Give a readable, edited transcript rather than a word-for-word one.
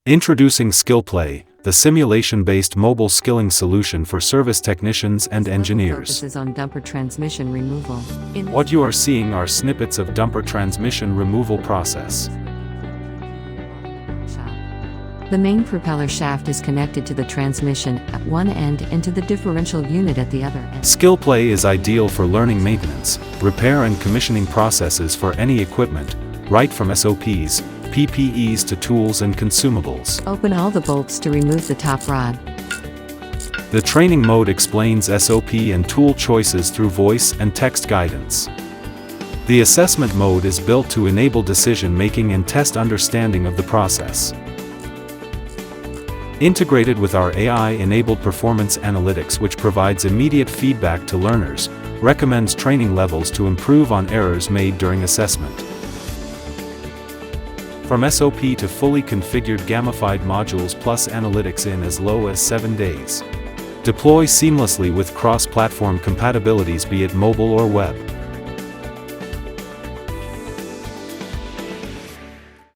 Introducing SkillPlay, the simulation-based mobile skilling solution for service technicians and engineers. Focuses on dumper transmission removal. What you are seeing are snippets of dumper transmission removal process. The main propeller shaft is connected to the transmission at one end and to the differential unit at the other end. SkillPlay is ideal for learning maintenance, repair and commissioning processes for any equipment, right from SOPs, PPEs to tools and consumables. Open all the bolts to remove the top rod. The training mode explains SOP and tool choices through voice and text guidance. The assessment mode is built to enable decision-making and test understanding of the process. Integrated with our AI-enabled performance analytics, which provides immediate feedback to learners, recommends training levels to improve on errors made during assessment. From SOP to fully configured gamified modules plus analytics in as low as 7 days. Deploy seamlessly with cross-platform compatibilities, be it mobile or web.